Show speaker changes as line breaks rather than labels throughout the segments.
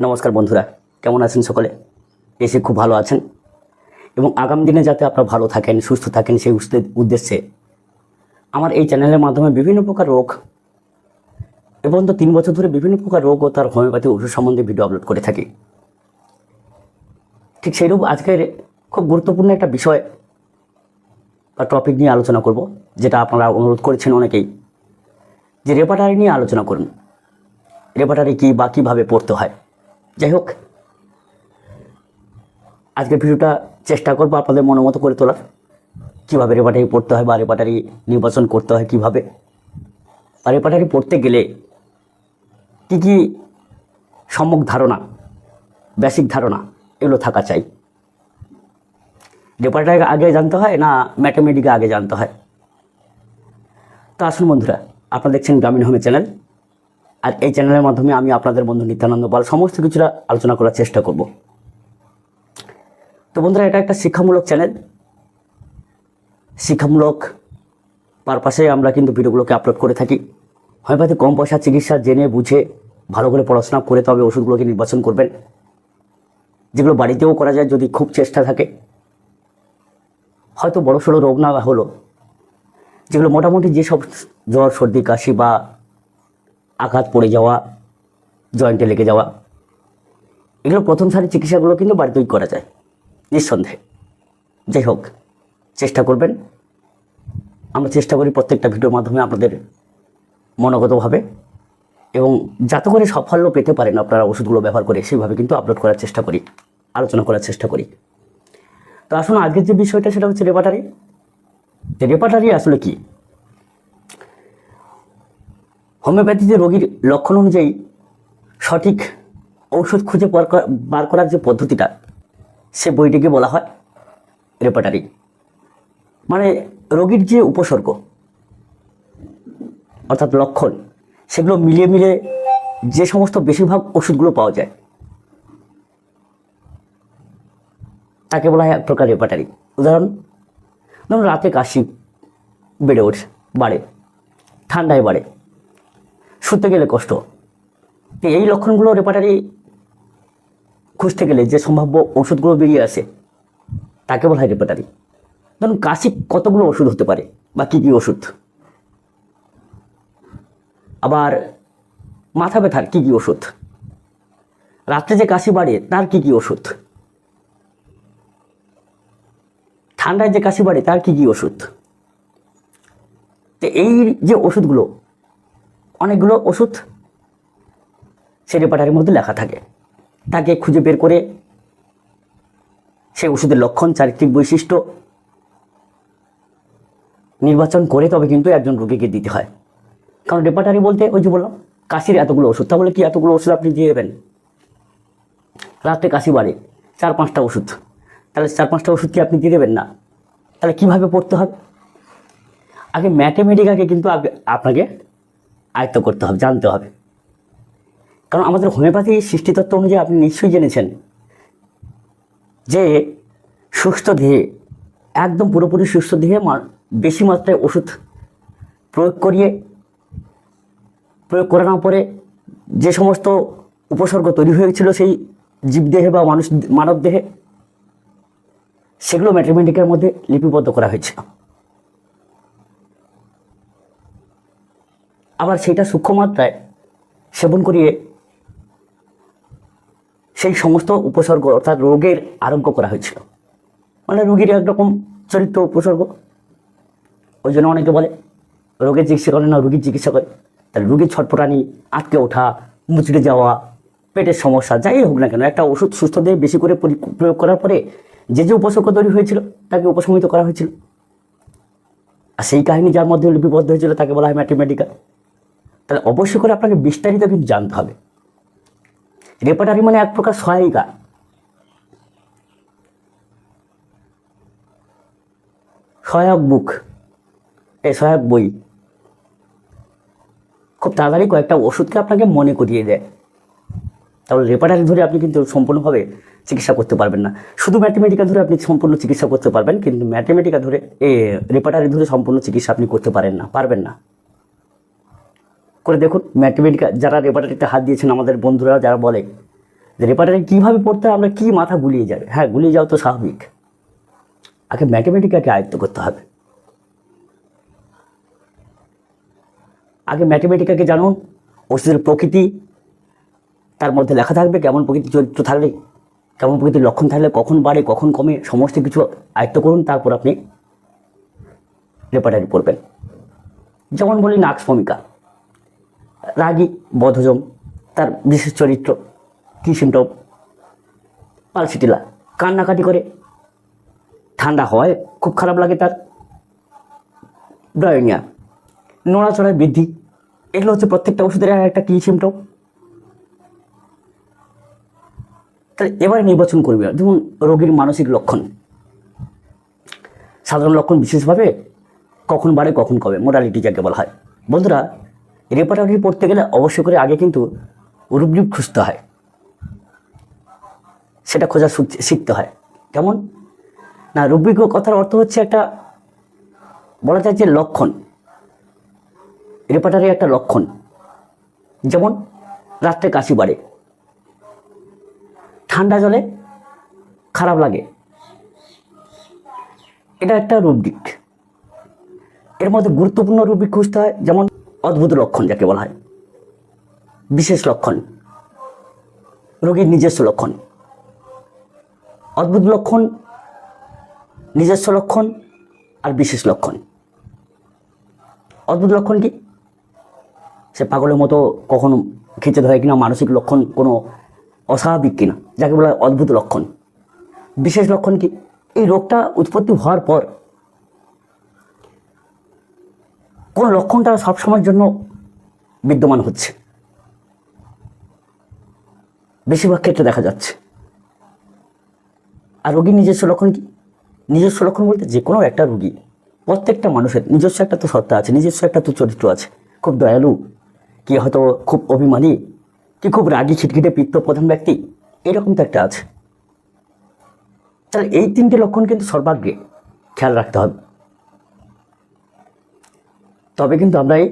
নমস্কার বন্ধুরা, কেমন আছেন সকলে? এসে খুব ভালো আছেন এবং আগামী দিনে যাতে আপনারা ভালো থাকেন, সুস্থ থাকেন সেই উদ্দেশ্যে আমার এই চ্যানেলের মাধ্যমে বিভিন্ন প্রকার রোগ এবং 3 বছর ধরে বিভিন্ন প্রকার রোগ ও তার হোমিওপ্যাথি ওষুধ সম্বন্ধে ভিডিও আপলোড করে থাকি। ঠিক সেইরূপ আজকের খুব গুরুত্বপূর্ণ একটা বিষয় বা টপিক নিয়ে আলোচনা করব, যেটা আপনারা অনুরোধ করেছেন অনেকেই, যে রেপার্টারি নিয়ে আলোচনা করুন। রেপার্টারি কী বা কীভাবে পড়তে হয়। যাই হোক, আজকের ভিডিওটা চেষ্টা করবো আপনাদের মনোমতো করে তোলার, কীভাবে রেপার্টারি পড়তে হয় বা রেপার্টারি নির্বাচন করতে হয় কীভাবে, বা রেপার্টারি পড়তে গেলে কী কী সম্যক ধারণা, বেসিক ধারণা এগুলো থাকা চাই। রেপার্টারি আগে জানতে হয় না ম্যাথমেটিক্স আগে জানতে হয়? তো আসুন বন্ধুরা, আপনারা দেখছেন গ্রামীণ হোমে চ্যানেল, আর এই চ্যানেলের মাধ্যমে আমি আপনাদের বন্ধু নিত্যানন্দ পাল সমস্ত কিছুটা আলোচনা করার চেষ্টা করব। তো বন্ধুরা, এটা একটা শিক্ষামূলক চ্যানেল, শিক্ষামূলক পারপাসে আমরা কিন্তু ভিডিওগুলোকে আপলোড করে থাকি। হোমিওপ্যাথি কম পয়সা চিকিৎসা জেনে বুঝে ভালো করে পড়াশোনা করে তবে ওষুধগুলোকে নির্বাচন করবেন, যেগুলো বাড়িতেও করা যায় যদি খুব চেষ্টা থাকে। হয়তো বড় সড়ো রোগ না হলো, যেগুলো মোটামুটি যেসব জ্বর সর্দি কাশি বা আঘাত পড়ে যাওয়া, জয়েন্টে লেগে যাওয়া, এগুলো প্রথম সারির চিকিৎসাগুলো কিন্তু বাড়িতেই করা যায় নিঃসন্দেহে। যাই হোক, চেষ্টা করবেন। আমরা চেষ্টা করি প্রত্যেকটা ভিডিওর মাধ্যমে আপনাদের মনোগতভাবে এবং যাতে করে সাফল্য পেতে পারেন আপনারা ওষুধগুলো ব্যবহার করে, সেইভাবে কিন্তু আপলোড করার চেষ্টা করি, আলোচনা করার চেষ্টা করি। তো আসুন, আজকের যে বিষয়টা সেটা হচ্ছে রেপার্টারি। রেপার্টারি আসলে কি? হোমিওপ্যাথিতে রোগীর লক্ষণ অনুযায়ী সঠিক ঔষধ খুঁজে বার করার যে পদ্ধতিটা, সে বইটিকে বলা হয় রেপার্টারি। মানে রোগীর যে উপসর্গ অর্থাৎ লক্ষণ, সেগুলো মিলিয়ে মিলিয়ে যে সমস্ত বেশিরভাগ ওষুধগুলো পাওয়া যায় তাকে বলা হয় এক প্রকার রেপার্টারি। উদাহরণ ধরুন, রাতে কাশি বেড়ে ওঠে, বাড়ে, ঠান্ডায় বাড়ে, শুতে গেলে কষ্ট। তো এই লক্ষণগুলো রেপার্টারি খুঁজতে গেলে যে সম্ভাব্য ওষুধগুলো বেরিয়ে আসে তাকে বলা হয় রেপার্টারি। ধরুন, কাশি কতগুলো ওষুধ হতে পারে বা কী কী ওষুধ, আবার মাথা ব্যথার কী কী ওষুধ, রাত্রে যে কাশি বাড়ে তার কী কী ওষুধ, ঠান্ডায় যে কাশি বাড়ে তার কী কী ওষুধ। তো এই যে ওষুধগুলো, অনেকগুলো ওষুধ সে রেপার্টারির মধ্যে লেখা থাকে। তাকে খুঁজে বের করে সেই ওষুধের লক্ষণ, চারিত্রিক বৈশিষ্ট্য নির্বাচন করে তবে কিন্তু একজন রোগীকে দিতে হয়। কারণ রেপার্টারি বলতে ওই যে বললাম কাশির এতগুলো ওষুধ, তাহলে কি এতগুলো ওষুধ আপনি দিয়ে দেবেন? রাত্রে কাশি বাড়ে, 4-5টা ওষুধ, তাহলে 4-5টা ওষুধ কি আপনি দিয়ে দেবেন না? তাহলে কীভাবে পড়তে হবে? আগে ম্যাথমেটিক্যাকে কিন্তু আপনাকে আয়ত্ত করতে হবে, জানতে হবে। কারণ আমাদের হোমিওপ্যাথি সৃষ্টিতত্ত্ব অনুযায়ী আপনি নিশ্চয়ই জেনেছেন যে সুস্থ দেহে, একদম পুরোপুরি সুস্থ দেহে বেশি মাত্রায় ওষুধ প্রয়োগ করানোর পরে যে সমস্ত উপসর্গ তৈরি হয়েছিল সেই জীবদেহে বা মানব দেহে, সেগুলো ম্যাথমেটিক্যার মধ্যে লিপিবদ্ধ করা হয়েছিল। আবার সেটা সূক্ষ্ম মাত্রায় সেবন করিয়ে সেই সমস্ত উপসর্গ অর্থাৎ রোগের আরোগ্য করা হয়েছিল। মানে রোগীর একরকম চরিত্র উপসর্গ। ওই জন্য অনেকে বলে রোগের চিকিৎসা করে না, রোগীর চিকিৎসা করে। তাহলে রোগীর ছটফটানি, আটকে ওঠা, মুচড়ে যাওয়া, পেটের সমস্যা, যাই হোক না কেন, একটা ওষুধ সুস্থ দেহে বেশি করে প্রয়োগ করার পরে যে যে উপসর্গ তৈরি হয়েছিল তাকে উপশমিত করা হয়েছিল। আর সেই কাহিনী যার মধ্যে লিপিবদ্ধ হয়েছিল তাকে বলা হয় ম্যাথমেটিক্যাল। তাহলে অবশ্যই করে আপনাকে বিস্তারিত কিন্তু জানতে হবে। রেপার্টারি মানে এক প্রকার সহায়িকা, সহায়ক বুক, এই সহায়ক বই খুব তাড়াতাড়ি কয়েকটা ওষুধকে আপনাকে মনে করিয়ে দেয়। তাহলে রেপার্টারি ধরে আপনি কিন্তু সম্পূর্ণভাবে চিকিৎসা করতে পারবেন না। শুধু ম্যাথমেটিক্যাল ধরে আপনি সম্পূর্ণ চিকিৎসা করতে পারবেন, কিন্তু ম্যাথমেটিক্যাল ধরে রেপার্টারি ধরে সম্পূর্ণ চিকিৎসা আপনি করতে পারবেন না। করে দেখুন, ম্যাথমেটিক্যাল যারা রেপার্টারিতে হাত দিয়েছেন, আমাদের বন্ধুরা যারা বলে যে রেপার্টারি কীভাবে পড়তে হয়, আমরা কি মাথা গুলিয়ে যাবে। হ্যাঁ, গুলিয়ে যাও তো স্বাভাবিক, আগে ম্যাথমেটিক্যাকে আয়ত্ত করতে হবে। আগে ম্যাথমেটিক্যাকে জানুন, ওষুধের প্রকৃতি তার মধ্যে লেখা থাকবে, কেমন প্রকৃতির চরিত্র থাকলে, কেমন প্রকৃতির লক্ষণ থাকলে কখন বাড়ে কখন কমে, সমস্ত কিছু আয়ত্ত করুন, তারপর আপনি রেপার্টারি পড়বেন। যেমন বলি নাক্স ভূমিকা, রাগী বধজম, তার বিশেষ চরিত্র, কী সিমটম, পালসিটিলা, কান্নাকাটি করে, ঠান্ডা হয় খুব খারাপ লাগে তার, ব্রায়োনিয়া, নড়াচড়ায় বৃদ্ধি, এগুলো হচ্ছে প্রত্যেকটা ওষুধের একটা কী সিমটম। তাহলে এবারে নির্বাচন করবে, যেমন রোগীর মানসিক লক্ষণ, সাধারণ লক্ষণ বিশেষভাবে, কখন বাড়ে কখন কমে, মোডালিটি যাকে বলা হয়। বন্ধুরা, রেপার্টারি পড়তে গেলে অবশ্যই করে আগে কিন্তু রুব্রিক খুঁজতে হয়, সেটা খোঁজা শিখতে হয়। কেমন না, রুব্রিক কথার অর্থ হচ্ছে একটা, বলা যায় যে লক্ষণ, রেপার্টারি একটা লক্ষণ। যেমন রাত্রে কাশি বাড়ে, ঠান্ডা জলে খারাপ লাগে, এটা একটা রুব্রিক। এর মধ্যে গুরুত্বপূর্ণ রুব্রিক খুঁজতে হয়, যেমন অদ্ভুত লক্ষণ যাকে বলা হয়, বিশেষ লক্ষণ, রোগীর নিজস্ব লক্ষণ। অদ্ভুত লক্ষণ, নিজস্ব লক্ষণ আর বিশেষ লক্ষণ। অদ্ভুত লক্ষণ কি, সে পাগলের মতো কখনো খিচে ধরে কিনা, মানসিক লক্ষণ কোনো অস্বাভাবিক কিনা, যাকে বলা হয় অদ্ভুত লক্ষণ। বিশেষ লক্ষণ কি, এই রোগটা উৎপত্তি হওয়ার পর কোন লক্ষণটা সবসময়ের জন্য বিদ্যমান হচ্ছে, বেশিরভাগ ক্ষেত্রে দেখা যাচ্ছে। আর রোগীর নিজস্ব লক্ষণ কি, নিজস্ব লক্ষণ বলতে যে কোনো একটা রোগী, প্রত্যেকটা মানুষের নিজস্ব একটা তো সত্তা আছে, নিজস্ব একটা তো চরিত্র আছে, খুব দয়ালু, কি হয়তো খুব অভিমানী, কি খুব রাগী খিটখিটে পিত্ত প্রধান ব্যক্তি, এরকম তো একটা আছে। তাহলে এই তিনটে লক্ষণ কিন্তু সর্বাগ্রে খেয়াল রাখতে হবে, তবে কিন্তু আমরা এই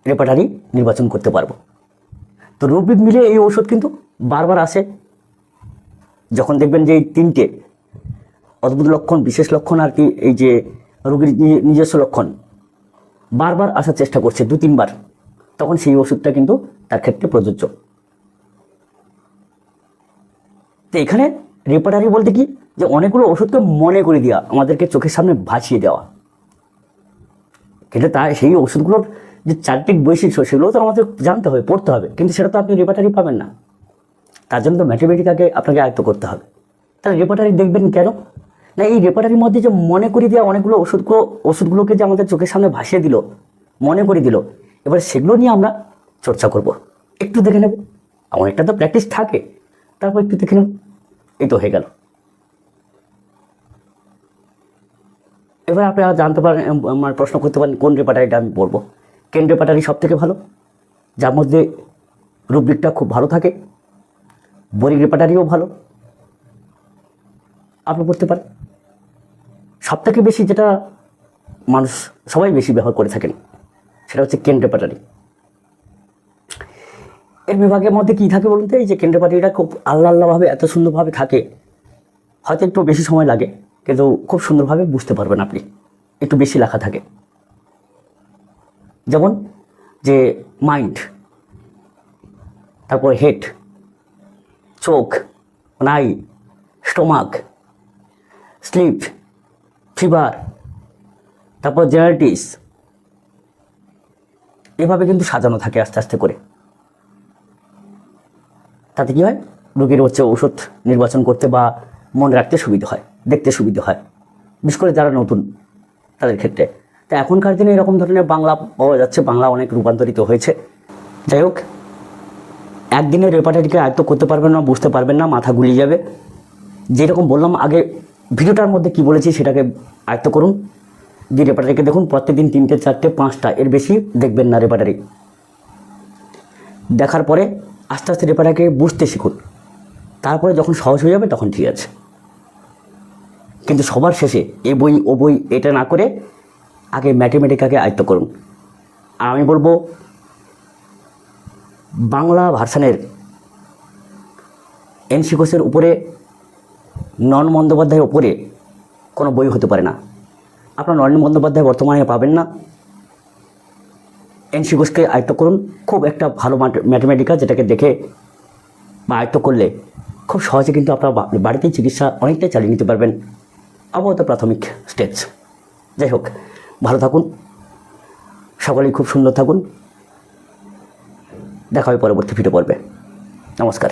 রেপার্টারি নির্বাচন করতে পারবো। তো রুব্রিক মিলে এই ওষুধ কিন্তু বারবার আসে, যখন দেখবেন যে এই তিনটে অদ্ভুত লক্ষণ, বিশেষ লক্ষণ আর কি, এই যে রোগীর নিজস্ব লক্ষণ বারবার আসার চেষ্টা করছে 2-3 বার, তখন সেই ওষুধটা কিন্তু তার ক্ষেত্রে প্রযোজ্য। তো এখানে রেপার্টারি বলতে কি, যে অনেকগুলো ওষুধকে মনে করে দেওয়া, আমাদেরকে চোখের সামনে ভাসিয়ে দেওয়া, কিন্তু তার সেই ওষুধগুলোর যে চারিত্রিক বৈশিষ্ট্য সেগুলো তো আমাদের জানতে হবে, পড়তে হবে, কিন্তু সেটা তো আপনি রেপার্টারি পাবেন না। তার জন্য তো ম্যাথমেটিক্যাকে আপনাকে আয়ত্ত করতে হবে। তাহলে রেপার্টারি দেখবেন কেন না, এই রেপার্টারির মধ্যে যে মনে করে দেওয়া অনেকগুলো ওষুধগুলোকে যে আমাদের চোখের সামনে ভাসিয়ে দিল, মনে করে দিল, এবার সেগুলো নিয়ে আমরা চর্চা করব, একটু দেখে নেব। অনেকটা তো প্র্যাকটিস থাকে, তারপর একটু দেখে নেব, এই তো হয়ে গেল। এবার আপনারা জানতে পারেন, আমার প্রশ্ন করতে পারেন কোন রেপার্টারিটা আমি পড়বো। কেন রেপার্টারি সব থেকে ভালো, যার মধ্যে রুব্রিকটা খুব ভালো থাকে, বোরিক রেপার্টারিও ভালো, আপনি পড়তে পারেন। সব থেকে বেশি যেটা মানুষ সবাই বেশি ব্যবহার করে থাকেন, সেটা হচ্ছে কেন রেপার্টারি। এর বিভাগের মধ্যে কী থাকে বলুন তো, এই যে কেন রেপার্টারিটা খুব আল্লাহভাবে এত সুন্দরভাবে থাকে, হয়তো একটু বেশি সময় লাগে, কিন্তু খুব সুন্দরভাবে বুঝতে পারবেন আপনি, একটু বেশি লেখা থাকে। যেমন যে মাইন্ড, তারপর হেড, চোখ, নাই, স্টোমাক, স্লিপ, ফিভার, তারপর জেনারেটিস, এভাবে কিন্তু সাজানো থাকে আস্তে আস্তে করে। তাতে কী হয়, রোগীর হচ্ছে ওষুধ নির্বাচন করতে বা মনে রাখতে সুবিধা হয়, দেখতে সুবিধা হয়, বিশেষ করে যারা নতুন তাদের ক্ষেত্রে। তা এখনকার দিনে এরকম ধরনের বাংলা পাওয়া যাচ্ছে, বাংলা অনেক রূপান্তরিত হয়েছে। যাই হোক, একদিনে রেপার্টারিকে আয়ত্ত করতে পারবেন না, বুঝতে পারবেন না, মাথা গুলিয়ে যাবে। যেরকম বললাম আগে ভিডিওটার মধ্যে কি বলেছি সেটাকে আয়ত্ত করুন, দিয়ে রেপার্টারিকে দেখুন, প্রত্যেকদিন 3টে 4টে 5টা, এর বেশি দেখবেন না রেপার্টারি। দেখার পরে আস্তে আস্তে রেপার্টারিকে বুঝতে শিখুন, তারপরে যখন সহজ হয়ে যাবে তখন ঠিক আছে। কিন্তু সবার শেষে এ বই ও বই এটা না করে আগে ম্যাথমেটিক্যাকে আয়ত্ত করুন। আর আমি বলবো বাংলা ভার্সানের এনসি ঘোষের উপরে নন বন্দ্যোপাধ্যায়ের উপরে কোনো বই হতে পারে না। আপনার নরেন বন্দ্যোপাধ্যায় বর্তমানে পাবেন না। এনসি ঘোষকে আয়ত্ত করুন, খুব একটা ভালো ম্যাথমেটিক্যাল, যেটাকে দেখে বা আয়ত্ত করলে খুব সহজে কিন্তু আপনার বাড়িতেই চিকিৎসা অনেকটাই চালিয়ে নিতে পারবেন, আপাতত প্রাথমিক স্টেজ। যাই হোক, ভালো থাকুন, সকলেই খুব সুন্দর থাকুন। দেখা হবে পরবর্তী ভিডিও পর্বে। নমস্কার।